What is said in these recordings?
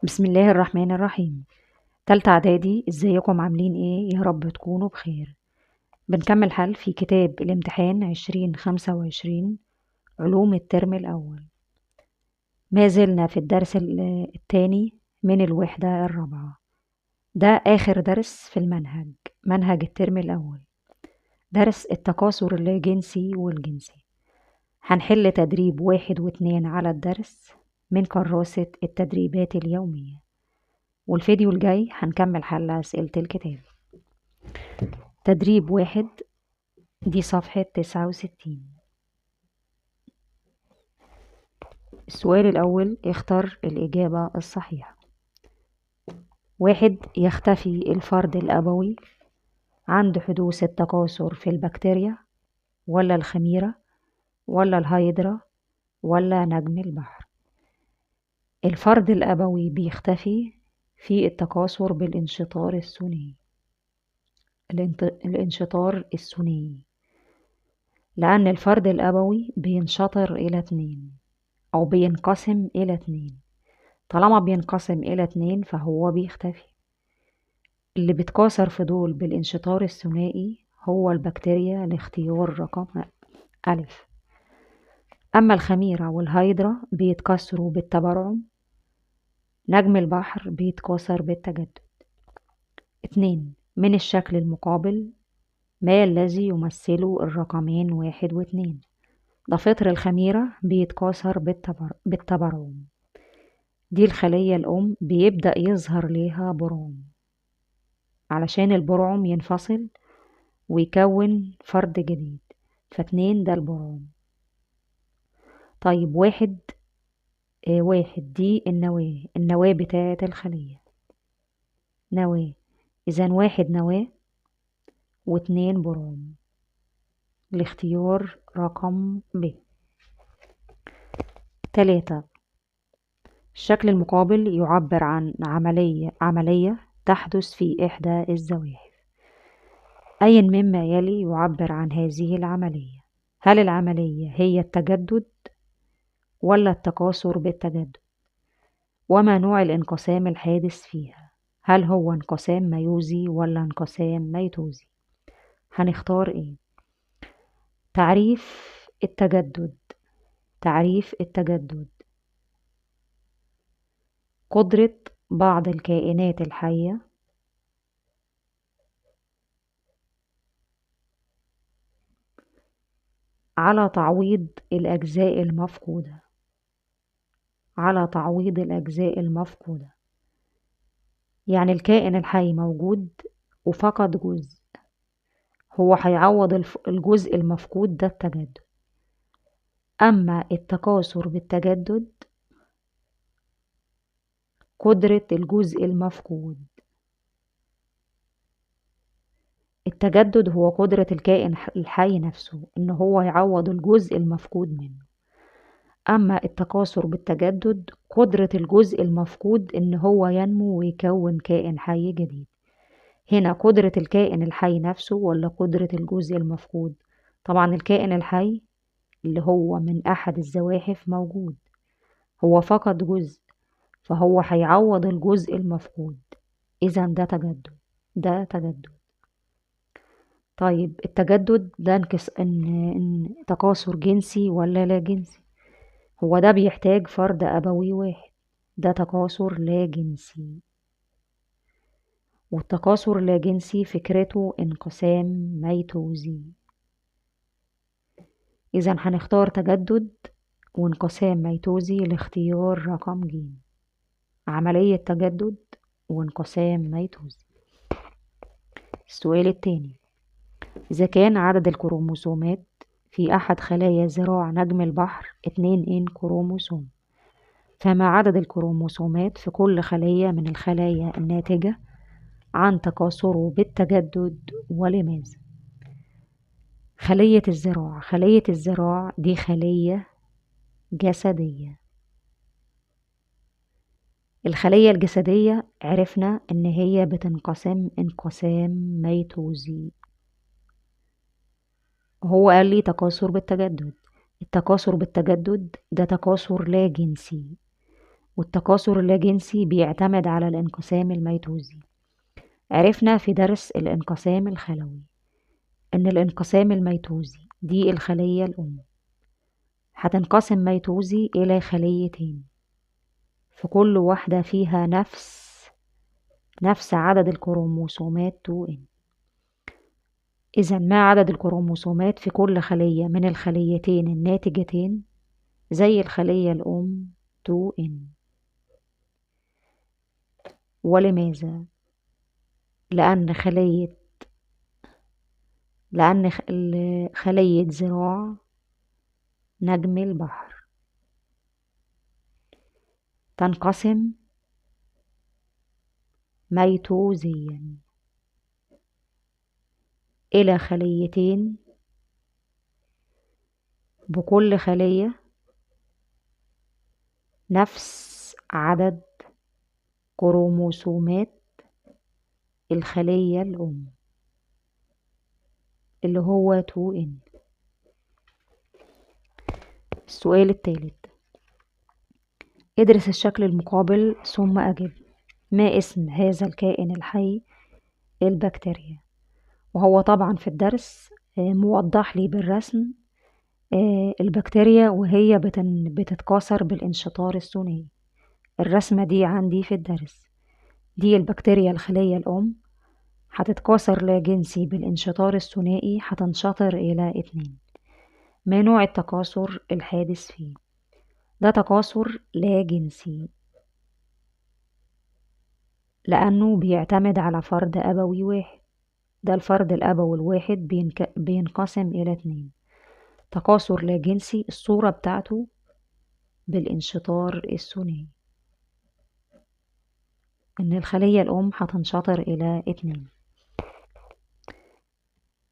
بسم الله الرحمن الرحيم. تالتة اعدادي، ازيكم عاملين ايه؟ يا رب تكونوا بخير. بنكمل حل في كتاب الامتحان 2025 علوم الترم الأول. ما زلنا في الدرس الثاني من الوحدة الرابعة. ده آخر درس في منهج الترم الأول، درس التكاثر الجنسي والجنسي. هنحل تدريب 1 و2 على الدرس من كراسة التدريبات اليومية، والفيديو الجاي هنكمل حل أسئلة الكتاب. تدريب 1، دي صفحة 69. السؤال الأول، اختر الإجابة الصحيحة. 1، يختفي الفرد الأبوي عند حدوث التكاثر في البكتيريا ولا الخميرة ولا الهيدرا ولا نجم البحر؟ الفرد الأبوي بيختفي في التكاثر بالانشطار الثنائي. الانشطار الثنائي، لأن الفرد الأبوي بينشطر إلى 2 أو بينقسم إلى 2. طالما بينقسم إلى 2 فهو بيختفي. اللي بتكاثر في دول بالانشطار الثنائي هو البكتيريا لاختيار رقم ألف. أما الخميرة والهيدرا بيتكاثروا بالتبرعم. نجم البحر بيتكاثر بالتجدد. 2، من الشكل المقابل ما الذي يمثله الرقمين 1 و2؟ ده فطر الخميرة بيتكاثر بالتبرعم. دي الخلية الأم بيبدأ يظهر ليها برعم علشان البرعم ينفصل ويكون فرد جديد، ف2 ده البرعم. طيب 1 دي النواة بتاعة الخلية، نواة. إذن 1 نواة و2 برعم، الاختيار رقم ب. 3، الشكل المقابل يعبر عن عملية تحدث في إحدى الزواحف. أي مما يلي يعبر عن هذه العملية؟ هل العملية هي التجدد ولا التكاثر بالتجدد؟ وما نوع الانقسام الحادث فيها؟ هل هو انقسام ميوزي ولا انقسام ميتوزي؟ هنختار ايه؟ تعريف التجدد. تعريف التجدد: قدرة بعض الكائنات الحية على تعويض الأجزاء المفقودة. على تعويض الأجزاء المفقودة، يعني الكائن الحي موجود وفقد جزء، هو هيعوض الجزء المفقود، ده التجدد. أما التكاثر بالتجدد قدرة الجزء المفقود. التجدد هو قدرة الكائن الحي نفسه إن هو يعوض الجزء المفقود منه. أما التكاثر بالتجدد قدرة الجزء المفقود إن هو ينمو ويكون كائن حي جديد. هنا قدرة الكائن الحي نفسه ولا قدرة الجزء المفقود؟ طبعا الكائن الحي اللي هو من أحد الزواحف موجود، هو فقد جزء فهو هيعوض الجزء المفقود، إذا ده تجدد. ده تجدد. طيب التجدد ده إن تكاثر جنسي ولا لا جنسي؟ هو ده بيحتاج فرد أبوي واحد، ده تكاثر لا جنسي. والتكاثر لا جنسي فكرته انقسام ميتوزي. إذا هنختار تجدد وانقسام ميتوزي لاختيار رقم ج، عملية تجدد وانقسام ميتوزي. السؤال التاني، إذا كان عدد الكروموسومات في أحد خلايا ذراع نجم البحر 2 كروموسوم، فما عدد الكروموسومات في كل خلية من الخلايا الناتجة عن تكاثره بالتجدد ولماذا؟ خلية الذراع. خلية الذراع دي خلية جسدية. الخلية الجسدية عرفنا إن هي بتنقسم انقسام ميتوزي. هو قال لي تكاثر بالتجدد. التكاثر بالتجدد ده تكاثر لا جنسي، والتكاثر اللاجنسي بيعتمد على الانقسام الميتوزي. عرفنا في درس الانقسام الخلوي إن الانقسام الميتوزي دي الخلية الأم هتنقسم ميتوزي إلى خليتين، في كل واحدة فيها نفس عدد الكروموسومات 2N. إذا ما عدد الكروموسومات في كل خلية من الخليتين الناتجتين زي الخلية الأم 2N. ولماذا؟ لأن خلية ذراع نجم البحر تنقسم ميتوزيا إلى خليتين، بكل خلية نفس عدد كروموسومات الخلية الأم اللي هو 2N. السؤال الثالث، ادرس الشكل المقابل ثم أجب. ما اسم هذا الكائن الحي؟ البكتيريا. وهو طبعا في الدرس موضح لي بالرسم البكتيريا وهي بتتكاثر بالانشطار الثنائي. الرسمة دي عندي في الدرس، دي البكتيريا الخلية الأم هتتكاثر لاجنسي بالانشطار الثنائي، هتنشطر إلى 2. ما نوع التكاثر الحادث فيه؟ ده تكاثر لاجنسي لأنه بيعتمد على فرد أبوي واحد. ده الفرد الأبوي الواحد بينقسم إلى 2. تكاثر لاجنسي الصورة بتاعته بالانشطار الثنائي، إن الخلية الأم هتنشطر إلى 2.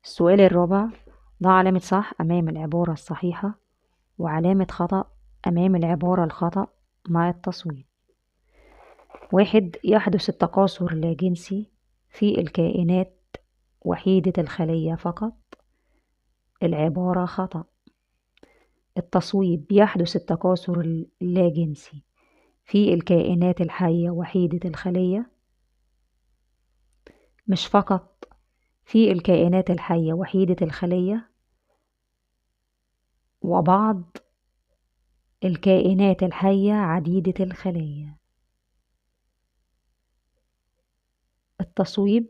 السؤال الرابع، ضع علامة صح أمام العبارة الصحيحة وعلامة خطأ أمام العبارة الخطأ مع التصويت. 1. يحدث التكاثر اللاجنسي في الكائنات وحيدة الخلية فقط. العبارة خطأ. التصويب، يحدث التكاثر اللاجنسي في الكائنات الحية وحيدة الخلية. مش فقط في الكائنات الحية وحيدة الخلية، وبعض الكائنات الحية عديدة الخلية. التصويب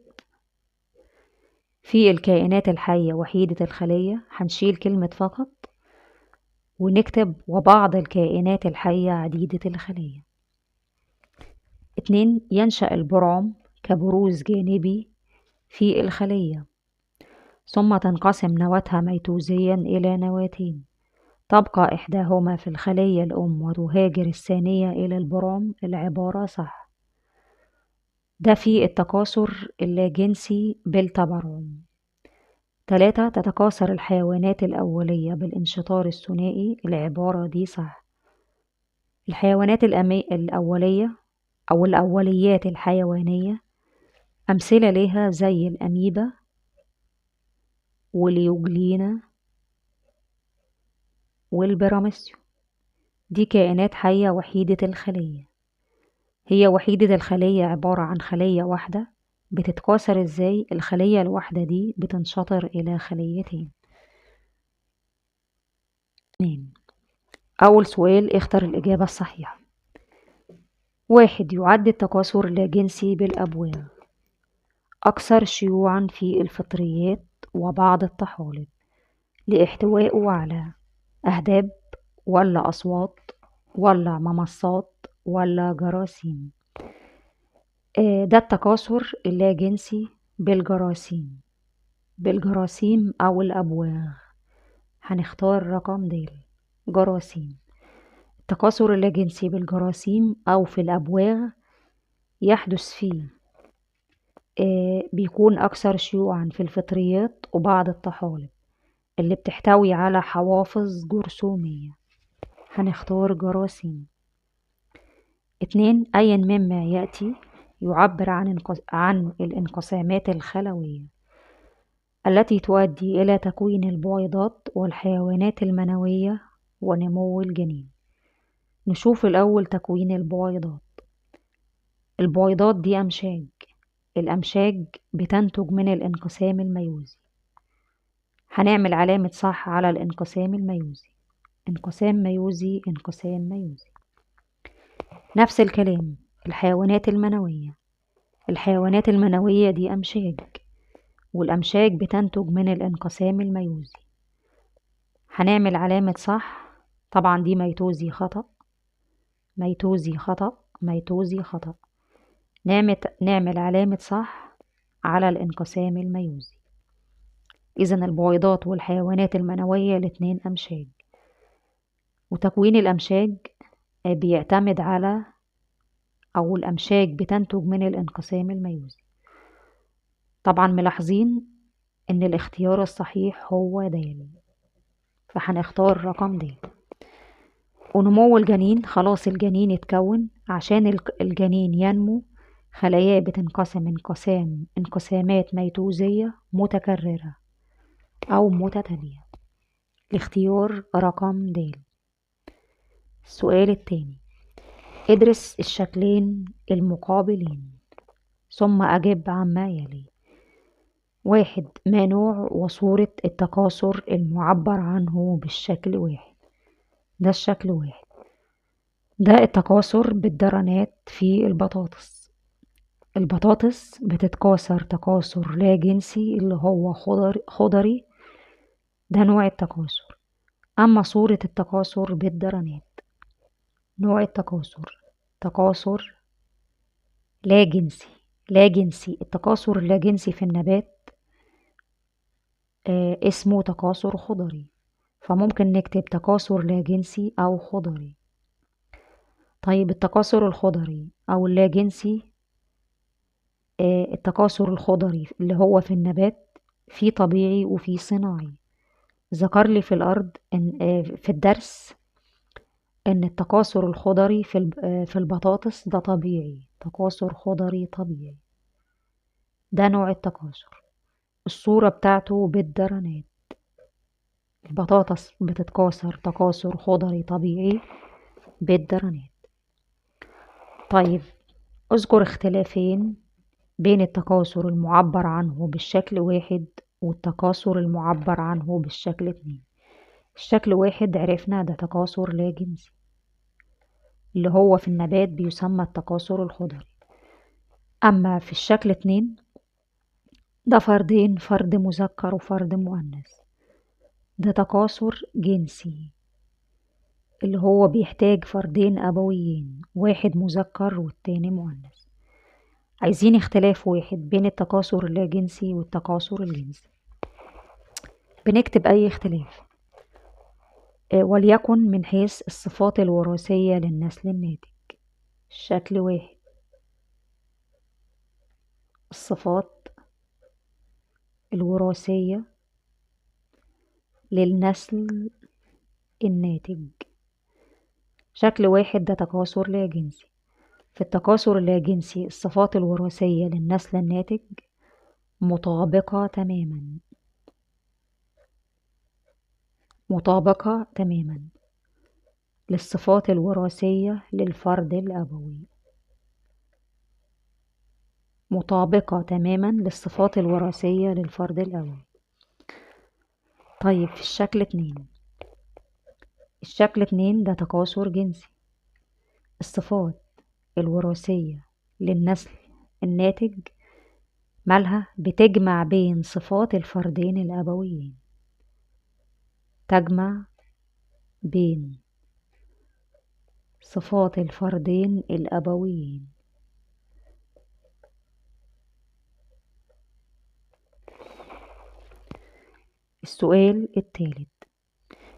في الكائنات الحية وحيدة الخلية، هنشيل كلمة فقط ونكتب وبعض الكائنات الحية عديدة الخلية. 2. ينشأ البرعم كبروز جانبي في الخلية، ثم تنقسم نواتها ميتوزيا إلى نواتين، تبقى إحداهما في الخلية الأم وتهاجر الثانية إلى البرعم. العبارة صح. ده في التكاثر اللاجنسي بالتبرعم. 3. تتكاثر الحيوانات الأولية بالانشطار الثنائي. العبارة دي صح. الحيوانات الأولية أو الأوليات الحيوانية أمثلة لها زي الأميبا واليوجلينا والبراميسيو. دي كائنات حية وحيدة الخلية. هي وحيدة الخلية عبارة عن خلية واحدة. بتتكاثر ازاي؟ الخلية الواحدة دي بتنشطر إلى خليتين. 2. أول سؤال، اختر الإجابة الصحيحة. 1. يعد التكاثر اللاجنسي بالأبواب أكثر شيوعا في الفطريات وبعض الطحالب لاحتوائه على أهداب ولا أصوات ولا ممصات ولا جراثيم. ده التكاثر اللاجنسي بالجراثيم أو الأبواغ. هنختار رقم د، جراثيم. التكاثر اللاجنسي بالجراثيم أو في الأبواغ يحدث فيه بيكون أكثر شيوعا في الفطريات وبعض الطحالب اللي بتحتوي على حوافظ جرثومية. هنختار جراثيم. 2. أي مما يأتي يعبر عن الانقسامات الخلوية التي تؤدي إلى تكوين البويضات والحيوانات المنوية ونمو الجنين. نشوف الأول تكوين البويضات. البويضات دي أمشاج. الأمشاج بتنتج من الانقسام الميوزي. هنعمل علامة صح على الانقسام الميوزي. انقسام ميوزي، انقسام ميوزي. نفس الكلام الحيوانات المنوية. الحيوانات المنوية دي أمشاج، والأمشاج بتنتج من الانقسام الميوزي. هنعمل علامة صح. طبعا دي ميتوزي خطأ، ميتوزي خطأ، ميتوزي خطأ. نعمل علامة صح على الانقسام الميوزي. إذن البويضات والحيوانات المنوية الاتنين أمشاج، وتكوين الأمشاج بيعتمد على، أو الأمشاج بتنتج من الانقسام الميوزي. طبعا ملاحظين إن الاختيار الصحيح هو د، فهنختار رقم د. ونمو الجنين، خلاص الجنين اتكون. عشان الجنين ينمو خلاياه بتنقسم انقسامات ميتوزية متكررة أو متتالية. الاختيار رقم د. السؤال التاني، ادرس الشكلين المقابلين ثم أجب عما يلي. 1. ما نوع وصورة التكاثر المعبر عنه بالشكل 1؟ ده الشكل 1. ده التكاثر بالدرنات في البطاطس. البطاطس بتتكاثر تكاثر لا جنسي اللي هو خضري، ده نوع التكاثر. أما صورة التكاثر بالدرنات، نوع التكاثر تكاثر لا جنسي. لا جنسي، التكاثر اللا جنسي في النبات اسمه تكاثر خضري، فممكن نكتب تكاثر لا جنسي أو خضري. طيب التكاثر الخضري أو اللا جنسي، التكاثر الخضري اللي هو في النبات في طبيعي وفي صناعي. ذكر لي في الأرض إن في الدرس إن التكاثر الخضري في البطاطس ده طبيعي، تكاثر خضري طبيعي، ده نوع التكاثر. الصورة بتاعته بالدرنات. البطاطس بتتكاثر تكاثر خضري طبيعي بالدرنات. طيب اذكر اختلافين بين التكاثر المعبر عنه بالشكل 1 والتكاثر المعبر عنه بالشكل 2. الشكل 1 عرفنا ده تكاثر لا جنسي اللي هو في النبات بيسمى التكاثر الخضري. أما في الشكل 2 ده فردين، فرد مذكر وفرد مؤنث، ده تكاثر جنسي اللي هو بيحتاج فردين أبويين، واحد مذكر والتاني مؤنث. عايزين اختلاف واحد بين التكاثر اللاجنسي والتكاثر الجنسي. بنكتب أي اختلاف وليكن من حيث الصفات الوراثية للنسل الناتج. الشكل 1 الصفات الوراثية للنسل الناتج. شكل 1 ده تكاثر لا جنسي. في التكاثر اللاجنسي الصفات الوراثية للنسل الناتج مطابقة تماما للصفات الوراثية للفرد الأبوي. مطابقة تماما للصفات الوراثية للفرد الأبوي. طيب في الشكل 2، الشكل 2 ده تكاثر جنسي. الصفات الوراثية للنسل الناتج مالها بتجمع بين صفات الفردين الأبويين، تجمع بين صفات الفردين الأبويين. السؤال الثالث،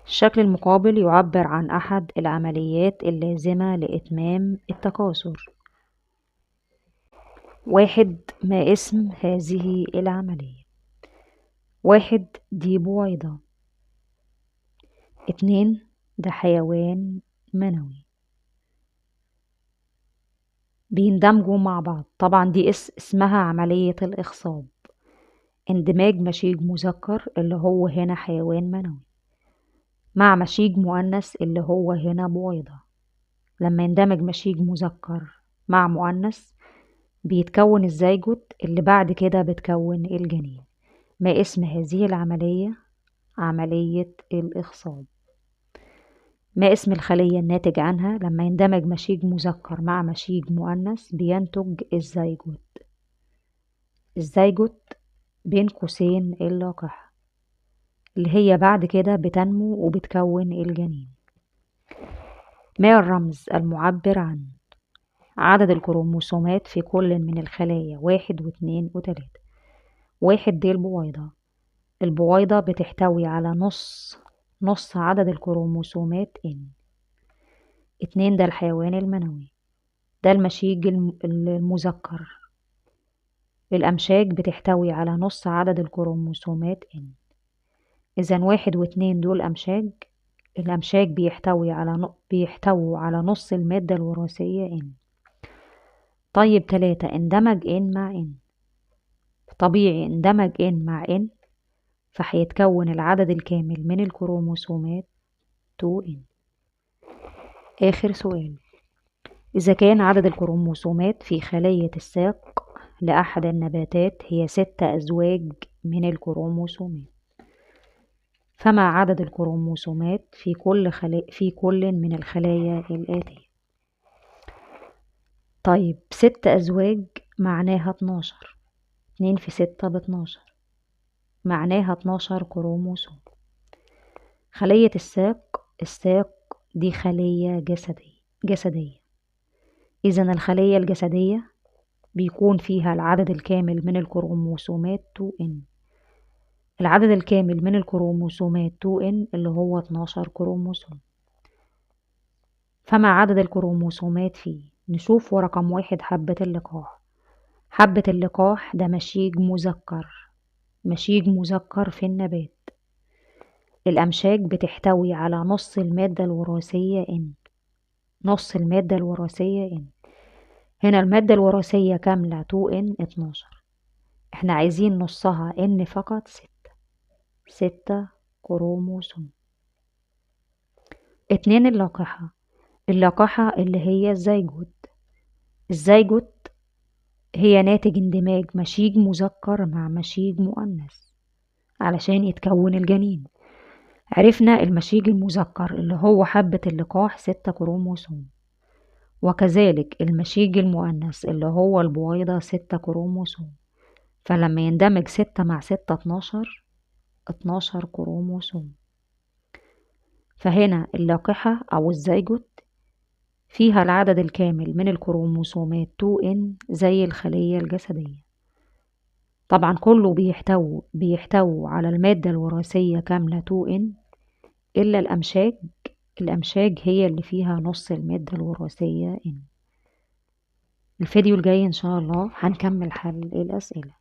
الشكل المقابل يعبر عن أحد العمليات اللازمة لإتمام التكاثر. 1 ما اسم هذه العملية؟ 1 دي بويضة. 2 ده حيوان منوي بيندمجوا مع بعض. طبعا دي اسمها عملية الإخصاب، اندماج مشيج مذكر اللي هو هنا حيوان منوي مع مشيج مؤنث اللي هو هنا بويضة. لما يندمج مشيج مذكر مع مؤنث بيتكون الزيجوت اللي بعد كده بتكون الجنين. ما اسم هذه العملية؟ عملية الإخصاب. ما اسم الخلية الناتج عنها لما يندمج مشيج مذكر مع مشيج مؤنث بينتج الزيجوت؟ الزيجوت بين قوسين اللقاح، اللي هي بعد كده بتنمو وبتكون الجنين. ما الرمز المعبر عن عدد الكروموسومات في كل من الخلايا 1 و2 و3؟ 1 دي البويضة. البويضة بتحتوي على نص عدد الكروموسومات N. 2 ده الحيوان المنوي، ده المشيج المذكر. الأمشاج بتحتوي على نص عدد الكروموسومات N. إذا 1 و2 دول أمشاج. الأمشاج بيحتووا على نص المادة الوراثية N. طيب 3 اندمج N مع N. طبيعي اندمج N مع N فهيتكون العدد الكامل من الكروموسومات 2N. آخر سؤال، إذا كان عدد الكروموسومات في خلية الساق لأحد النباتات هي 6 أزواج من الكروموسومات، فما عدد الكروموسومات في كل من الخلايا الآتية؟ طيب 6 أزواج معناها 12. 2 في 6 ب12، معناها 12 كروموسوم. خلية الساق دي خلية جسدية. إذن الخلية الجسدية بيكون فيها العدد الكامل من الكروموسومات 2N. العدد الكامل من الكروموسومات 2N اللي هو 12 كروموسوم. فما عدد الكروموسومات فيه؟ نشوف ورقم 1 حبة اللقاح. حبة اللقاح ده مشيج مذكر في النبات. الأمشاج بتحتوي على نص المادة الوراثية N. نص المادة الوراثية N. هنا المادة الوراثية كاملة 2N 12، احنا عايزين نصها N فقط 6 كروموسوم. 2 اللقاحة اللي هي الزيجوت هي ناتج اندماج مشيج مذكر مع مشيج مؤنث علشان يتكون الجنين. عرفنا المشيج المذكر اللي هو حبة اللقاح 6 كروموسوم، وكذلك المشيج المؤنث اللي هو البويضة 6 كروموسوم. فلما يندمج 6 مع 6 12 كروموسوم. فهنا اللقاحة أو الزيجوت فيها العدد الكامل من الكروموسومات 2N زي الخلية الجسدية. طبعا كله بيحتوي على المادة الوراثية كاملة 2N إلا الأمشاج هي اللي فيها نص المادة الوراثية N. الفيديو الجاي إن شاء الله هنكمل حل الأسئلة.